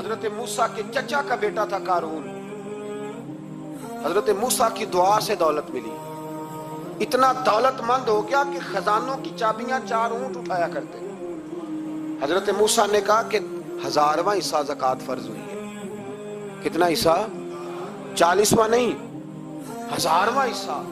حضرت موسیٰ کے چچا کا بیٹا تھا قارون، حضرت موسیٰ کی دعا سے دولت ملی، اتنا دولت مند ہو گیا کہ خزانوں کی چابیاں 4 اونٹ اٹھایا کرتے۔ حضرت موسیٰ نے کہا کہ 1000واں حصہ زکوٰۃ فرض ہوئی ہے۔ کتنا حصہ؟ 40واں نہیں، 1000واں حصہ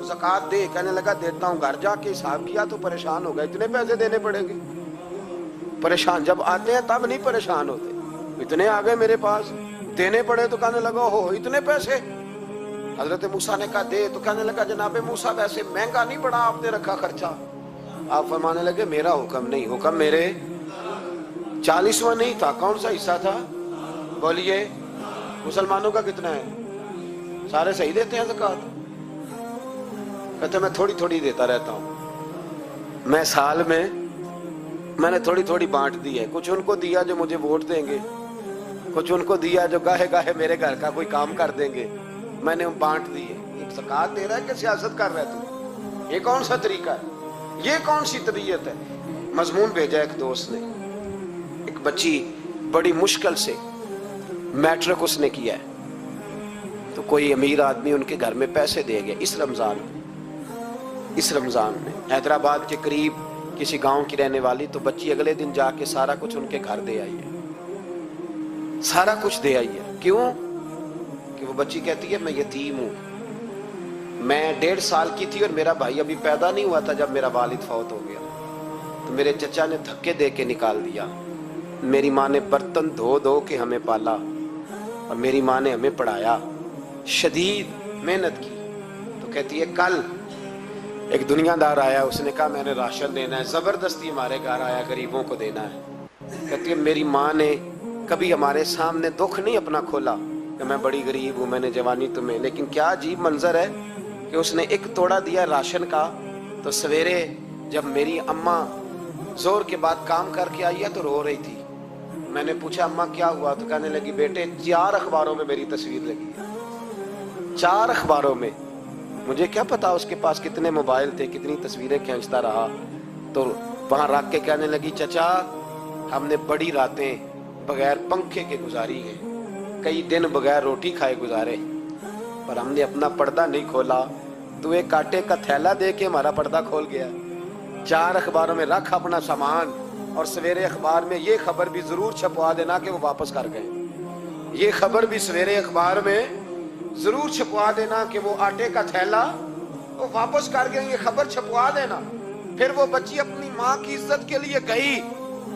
زکوٰۃ دے۔ کہنے لگا دیتا ہوں۔ گھر جا کے حساب کیا تو پریشان ہو گئے، اتنے پیسے دینے پڑیں گے۔ پریشان جب آتے ہیں تب نہیں پریشان ہوتے، اتنے آ گئے میرے پاس، دینے پڑے تو کہنے لگا ہو اتنے پیسے۔ حضرت موسیٰ نے کہا دے، تو کہنے لگا جناب موسیٰ ویسے مہنگا نہیں پڑا آپ نے رکھا خرچہ۔ آپ فرمانے لگے میرا حکم نہیں، حکم میرے 40واں نہیں تھا، کون سا حصہ تھا؟ بولیے مسلمانوں کا کتنا ہے؟ سارے صحیح دیتے ہیں زکوٰۃ؟ کہتے میں تھوڑی تھوڑی دیتا رہتا ہوں، میں سال میں نے تھوڑی تھوڑی بانٹ دی ہے، کچھ ان کو دیا جو مجھے ووٹ دیں گے، کچھ ان کو دیا جو گاہے گاہے میرے گھر کا کوئی کام کر دیں گے، میں نے بانٹ دی ہے۔ ایک زکوٰۃ دے رہا ہے کہ سیاست کر رہا ہے تو؟ یہ کون سا طریقہ ہے؟ یہ کون سی طبیعت ہے؟ مضمون بھیجا ایک دوست نے، ایک بچی بڑی مشکل سے میٹرک اس نے کیا ہے، تو کوئی امیر آدمی ان کے گھر میں پیسے دے گیا اس رمضان میں، حیدرآباد کے قریب کسی گاؤں کی رہنے والی، تو بچی اگلے دن جا کے سارا کچھ ان کے گھر دے آئی ہے، سارا کچھ دے آئی ہے۔ کیوں؟ کہ وہ بچی کہتی ہے میں یتیم ہوں، میں 1.5 سال کی تھی اور میرا بھائی ابھی پیدا نہیں ہوا تھا جب میرا والد فوت ہو گیا، تو میرے چچا نے دھکے دے کے نکال دیا، میری ماں نے برتن دھو کے ہمیں پالا، اور میری ماں نے ہمیں پڑھایا، شدید محنت کی۔ تو کہتی ہے کل ایک دنیا دار آیا، اس نے کہا میں نے راشن دینا ہے، زبردستی ہمارے گھر آیا، غریبوں کو دینا ہے۔ کہتی ہے میری ماں نے کبھی ہمارے سامنے دکھ نہیں اپنا کھولا کہ میں بڑی غریب ہوں، میں نے جوانی تمہیں، لیکن کیا عجیب منظر ہے کہ اس نے ایک توڑا دیا راشن کا، تو سویرے جب میری اماں زور کے بعد کام کر کے آئی ہے تو رو رہی تھی۔ میں نے پوچھا اماں کیا ہوا؟ تو کہنے لگی بیٹے 4 اخباروں میں میری تصویر لگی ہے، 4 اخباروں میں۔ مجھے کیا پتا اس کے پاس کتنے موبائل تھے، کتنی تصویریں کھینچتا رہا۔ تو وہاں رکھ کے کہنے لگی چچا ہم نے بڑی راتیں بغیر پنکھے کے گزاری ہیں، کئی دن بغیر روٹی کھائے گزارے، پر ہم نے اپنا پردہ نہیں کھولا، تو ایک کانٹے کا تھیلا دے کے ہمارا پردہ کھول گیا۔ 4 اخباروں میں رکھ اپنا سامان، اور سویرے اخبار میں یہ خبر بھی ضرور چھپوا دینا کہ وہ واپس کر گئے، یہ خبر بھی سویرے اخبار میں ضرور چھپوا دینا کہ وہ آٹے کا تھیلا وہ واپس کر گئے، یہ خبر چھپوا دینا۔ پھر وہ بچی اپنی ماں کی عزت کے لیے گئی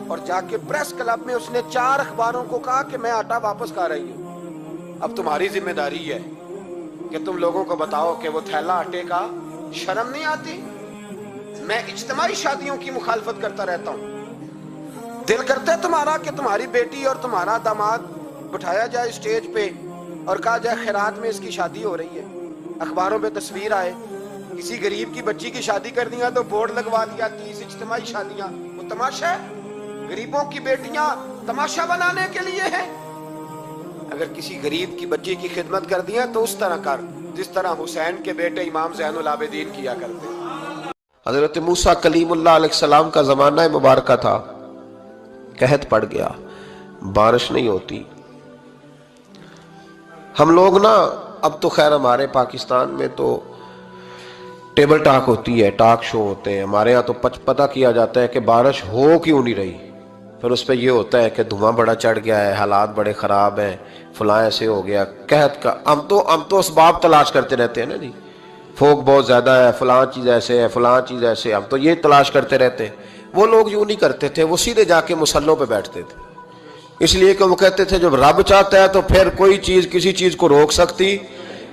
اور جا کے پریس کلب میں اس نے 4 اخباروں کو کہا کہ میں آٹا واپس کر رہی ہوں، اب تمہاری ذمہ داری ہے کہ تم لوگوں کو بتاؤ کہ وہ تھیلا آٹے کا۔ شرم نہیں آتی؟ میں اجتماعی شادیوں کی مخالفت کرتا رہتا ہوں، دل کرتا ہے تمہارا کہ تمہاری بیٹی اور تمہارا داماد بٹھایا جائے اسٹیج پہ اور کہا جائے خیرات میں اس کی شادی ہو رہی ہے، اخباروں میں تصویر آئے، کسی غریب کی بچی کی شادی کر دیا تو بورڈ لگوا دیا 30 اجتماعی شادیاں۔ وہ تماشا ہے؟ غریبوں کی بیٹیاں تماشا بنانے کے لیے ہیں؟ اگر کسی غریب کی بچی کی خدمت کر دیا تو اس طرح کر جس طرح حسین کے بیٹے امام زین العابدین کیا کرتے۔ حضرت موسیٰ کلیم اللہ علیہ السلام کا زمانہ مبارکہ تھا، قحط پڑ گیا، بارش نہیں ہوتی۔ ہم لوگ نا اب تو خیر ہمارے پاکستان میں تو ٹیبل ٹاک ہوتی ہے، ٹاک شو ہوتے ہیں، ہمارے ہاں تو پتہ کیا جاتا ہے کہ بارش ہو کیوں نہیں رہی، پھر اس پہ یہ ہوتا ہے کہ دھواں بڑا چڑھ گیا ہے، حالات بڑے خراب ہیں، فلاں ایسے ہو گیا، قحط کا۔ ہم تو اسباب تلاش کرتے رہتے ہیں نا جی، فوگ بہت زیادہ ہے، فلاں چیز ایسے ہے، فلاں چیز ایسے ہے، ہم تو یہ تلاش کرتے رہتے ہیں۔ وہ لوگ یوں نہیں کرتے تھے، وہ سیدھے جا کے مصلوں پہ بیٹھتے تھے، اس لیے کہ وہ کہتے تھے جب رب چاہتا ہے تو پھر کوئی چیز کسی چیز کو روک سکتی،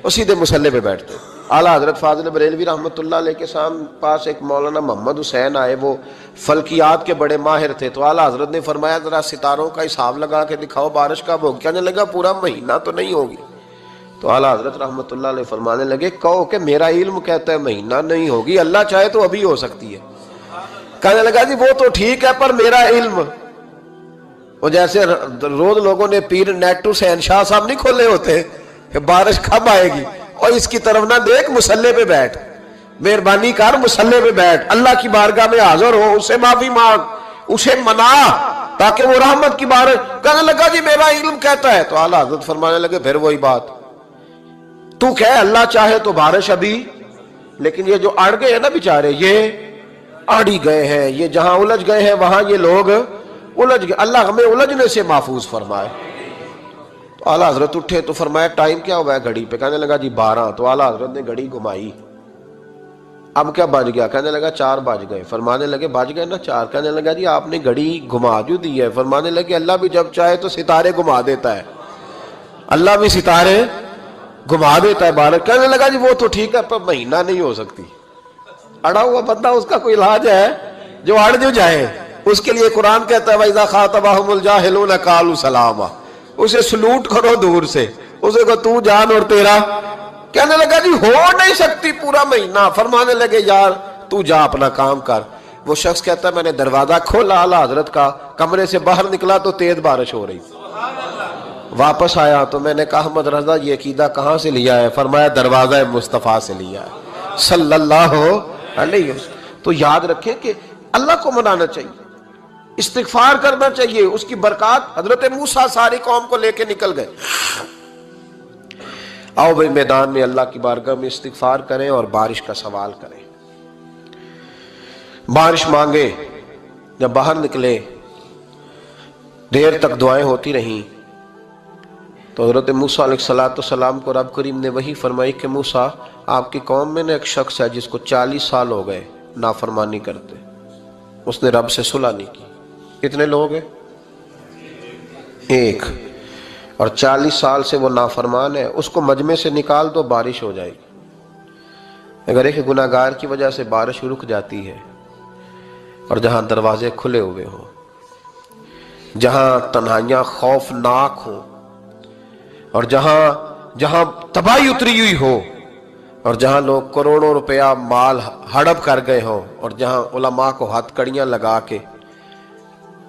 وہ سیدھے مصلے پہ بیٹھتے۔ اعلیٰ حضرت فاضل بریلوی رحمۃ اللہ علیہ کے پاس ایک مولانا محمد حسین آئے، وہ فلکیات کے بڑے ماہر تھے، تو اعلیٰ حضرت نے فرمایا ذرا ستاروں کا حساب لگا کے دکھاؤ بارش کب ہوگی؟ کہنے لگا پورا مہینہ تو نہیں ہوگی۔ تو اعلیٰ حضرت رحمۃ اللہ علیہ فرمانے لگے کہو کہ میرا علم کہتا ہے مہینہ نہیں ہوگی، اللہ چاہے تو ابھی ہو سکتی ہے۔ کہنے لگا جی وہ تو ٹھیک ہے پر میرا علم، وہ جیسے روز لوگوں نے پیر نیٹو حسین شاہ صاحب نہیں کھولے ہوتے کہ بارش کب آئے گی، اور اس کی طرف نہ دیکھ، مصلے پہ بیٹھ، مہربانی کر مصلے پہ بیٹھ، اللہ کی بارگاہ میں حاضر ہو، اسے معافی مانگ، اسے منا، تاکہ وہ رحمت کی بارش. کہنے لگا جی میرا علم کہتا ہے. تو اعلیٰ حضرت فرمانے لگے پھر وہی بات, تو کہ اللہ چاہے تو بارش ابھی, لیکن یہ جو اڑ گئے ہیں نا بیچارے, یہ اڑی گئے ہیں, یہ جہاں الجھ گئے ہیں وہاں یہ لوگ الجھ گئے. اللہ ہمیں الجھنے سے محفوظ فرمائے. تو اعلیٰ حضرت اٹھے تو فرمایا ٹائم کیا ہوا ہے گھڑی پہ؟ کہنے لگا جی 12. تو اعلیٰ حضرت نے گھڑی گھمائی, اب کیا بج گیا؟ کہنے لگا 4 بج گئے. فرمانے لگے بج گئے نا 4. کہنے لگا جی آپ نے گھڑی گھما جو دی ہے. فرمانے لگے اللہ بھی جب چاہے تو ستارے گھما دیتا ہے, اللہ بھی ستارے گھما دیتا ہے بارش. کہنے لگا جی وہ تو ٹھیک ہے پر مہینہ نہیں ہو سکتی. اڑا ہوا بندہ, اس کا کوئی علاج ہے جو اڑ جو جائے؟ اس کے لیے قرآن کہتا ہے وَإِذَا خَاطَبَهُمُ الْجَاهِلُونَ قَالُوا سَلَامًا. اسے سلوٹ کرو دور سے, اسے کو تو جان اور تیرا. کہنے لگا جی ہو نہیں سکتی پورا مہینہ. فرمانے لگے یار تو جا اپنا کام کر. وہ شخص کہتا ہے میں نے دروازہ کھولا اعلیٰ حضرت کا, کمرے سے باہر نکلا تو تیز بارش ہو رہی. واپس آیا تو میں نے کہا احمد رضا یہ عقیدہ کہاں سے لیا ہے؟ فرمایا دروازہ مصطفیٰ سے لیا ہے صلی اللہ علیہ وسلم. تو یاد رکھیں کہ اللہ کو منانا چاہیے, استغفار کرنا چاہیے, اس کی برکات. حضرت موسیٰ ساری قوم کو لے کے نکل گئے. آؤ بھائی میدان میں اللہ کی بارگاہ میں استغفار کریں اور بارش کا سوال کریں, بارش مانگے. جب باہر نکلے دیر تک دعائیں ہوتی رہیں تو حضرت موسیٰ علیہ السلام کو رب کریم نے وحی فرمائی کہ موسیٰ آپ کی قوم میں نے ایک شخص ہے جس کو 40 سال ہو گئے نافرمانی کرتے, اس نے رب سے صلح نہیں کی. کتنے لوگ ہیں؟ ایک. اور 40 سال سے وہ نافرمان ہے, اس کو مجمع سے نکال دو بارش ہو جائے گی. اگر ایک گناہگار کی وجہ سے بارش رک جاتی ہے اور جہاں دروازے کھلے ہوئے ہوں, جہاں تنہائیاں خوفناک ہوں, اور جہاں تباہی اتری ہوئی ہو, اور جہاں لوگ کروڑوں روپیہ مال ہڑپ کر گئے ہوں, اور جہاں علماء کو ہاتھ کڑیاں لگا کے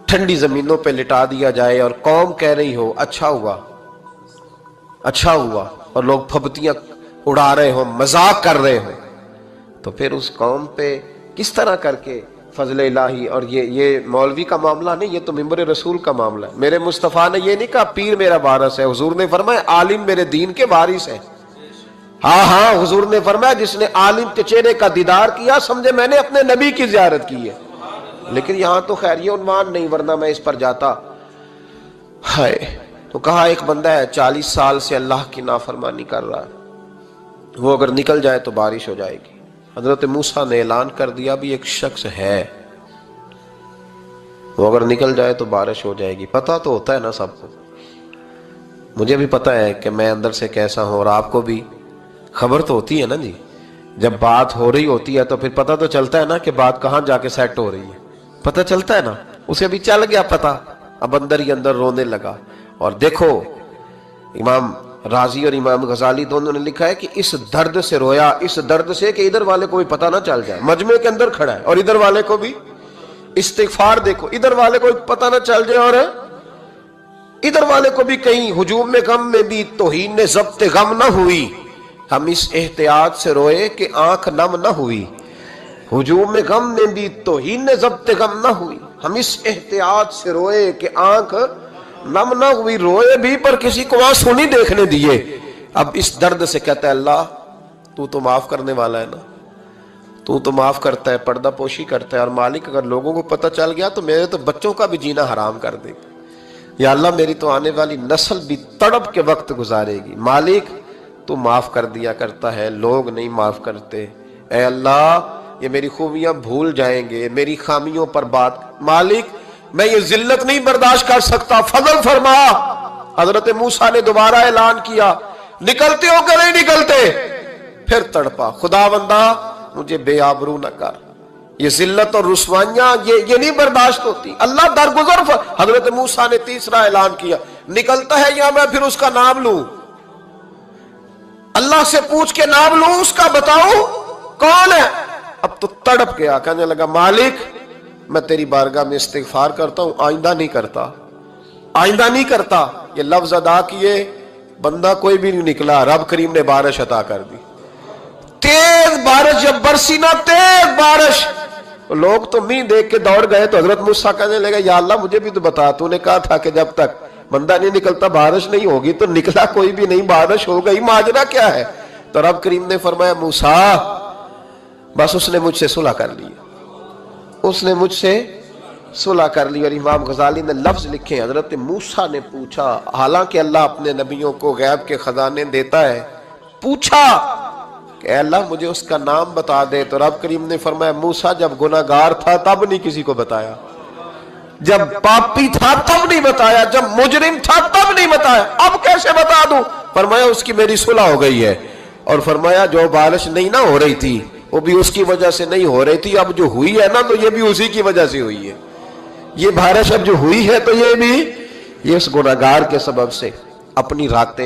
ٹھنڈی زمینوں پہ لٹا دیا جائے اور قوم کہہ رہی ہو اچھا ہوا اچھا ہوا, اور لوگ پھبتیاں اڑا رہے ہوں, مذاق کر رہے ہوں, تو پھر اس قوم پہ کس طرح کر کے فضل الہی. اور یہ مولوی کا معاملہ نہیں, یہ تو ممبر رسول کا معاملہ ہے. میرے مصطفیٰ نے یہ نہیں کہا پیر میرا وارث ہے, حضور نے فرمایا عالم میرے دین کے وارث ہے. ہاں حضور نے فرمایا جس نے عالم کے چہرے کا دیدار کیا سمجھے میں نے اپنے نبی کی زیارت کی ہے. لیکن یہاں تو خیر یہ عنوان نہیں, ورنہ میں اس پر جاتا. ہائے, تو کہا ایک بندہ ہے 40 سال سے اللہ کی نافرمانی کر رہا ہے, وہ اگر نکل جائے تو بارش ہو جائے گی. حضرت موسیٰ نے اعلان کر دیا بھی ایک شخص ہے, وہ اگر نکل جائے تو بارش ہو جائے گی. پتہ تو ہوتا ہے نا سب کو, مجھے بھی پتہ ہے کہ میں اندر سے کیسا ہوں, اور آپ کو بھی خبر تو ہوتی ہے نا جی. جب بات ہو رہی ہوتی ہے تو پھر پتہ تو چلتا ہے نا کہ بات کہاں جا کے سیٹ ہو رہی ہے, پتہ چلتا ہے نا. اسے بھی چل گیا پتہ, اب اندر ہی اندر رونے لگا. اور دیکھو امام رازی اور امام غزالی دونوں نے لکھا ہے کہ اس درد سے رویا, اس درد سے کہ ادھر والے کو بھی پتہ نہ چل جائے, مجمع کے اندر کھڑا ہے اور ادھر والے کو بھی استغفار, دیکھو ادھر والے کو پتہ نہ چل جائے اور ادھر والے کو بھی کہیں ہجوم میں غم میں بھی توہین نے ضبط غم نہ ہوئی. ہم اس احتیاط سے روئے کہ آنکھ نم نہ ہوئی, ہجوم میں غم میں بھی توہین نے ضبط غم نہ ہوئی. ہم اس احتیاط سے روئے کہ آنکھ نم نہ ہوئی, روئے بھی پر کسی کو آنسو نہیں دیکھنے دیے. اب اس درد سے کہتا ہے اللہ تو معاف کرنے والا ہے نا, تو معاف کرتا ہے, پردہ پوشی کرتا ہے. اور مالک اگر لوگوں کو پتہ چل گیا تو میرے تو بچوں کا بھی جینا حرام کر دے گا. یا اللہ میری تو آنے والی نسل بھی تڑپ کے وقت گزارے گی. مالک تو معاف کر دیا کرتا ہے, لوگ نہیں معاف کرتے. اے اللہ یہ میری خوبیاں بھول جائیں گے, میری خامیوں پر بات. مالک میں یہ ذلت نہیں برداشت کر سکتا, فضل فرما. حضرت موسیٰ نے دوبارہ اعلان کیا نکلتے ہو کہ نہیں نکلتے؟ پھر تڑپا خدا بندہ مجھے بے آبرو نہ کر, یہ ذلت اور رسوائیاں یہ نہیں برداشت ہوتی. اللہ درگزر. حضرت موسیٰ نے تیسرا اعلان کیا نکلتا ہے یا میں پھر اس کا نام لوں, اللہ سے پوچھ کے نام لوں اس کا, بتاؤ کون ہے. اب تو تڑپ گیا, کہنے لگا مالک میں تیری بارگاہ میں استغفار کرتا ہوں, آئندہ نہیں کرتا, آئندہ نہیں کرتا. یہ لفظ ادا کیے, بندہ کوئی بھی نہیں نکلا. رب کریم نے بارش عطا کر دی, تیز بارش. جب برسی نا تیز بارش, لوگ تو می دیکھ کے دوڑ گئے تو حضرت موسیٰ کہنے لگے یا اللہ مجھے بھی تو بتا، تو نے کہا تھا کہ جب تک بندہ نہیں نکلتا بارش نہیں ہوگی، تو نکلا کوئی بھی نہیں، بارش ہو گئی، ماجرا کیا ہے؟ تو رب کریم نے فرمایا موسیٰ بس اس نے مجھ سے صلح کر لی، اس نے مجھ سے صلح کر لی۔ اور امام غزالی نے لفظ لکھے، حضرت موسیٰ نے پوچھا، حالانکہ اللہ اپنے نبیوں کو غیب کے خزانے دیتا ہے، پوچھا کہ اے اللہ مجھے اس کا نام بتا دے، تو رب کریم نے فرمایا موسیٰ جب گناہگار تھا تب نہیں کسی کو بتایا، جب پاپی تھا تب نہیں بتایا، جب مجرم تھا تب نہیں بتایا، اب کیسے بتا دوں؟ فرمایا اس کی میری صلح ہو گئی ہے، اور فرمایا جو بارش نہیں نہ ہو رہی تھی وہ بھی اس کی وجہ سے نہیں ہو رہی تھی، اب جو ہوئی ہے نا تو یہ بھی اسی کی وجہ سے ہوئی ہے، یہ بارش اب جو ہوئی ہے تو یہ بھی یہ اس گناہگار کے سبب سے اپنی راتیں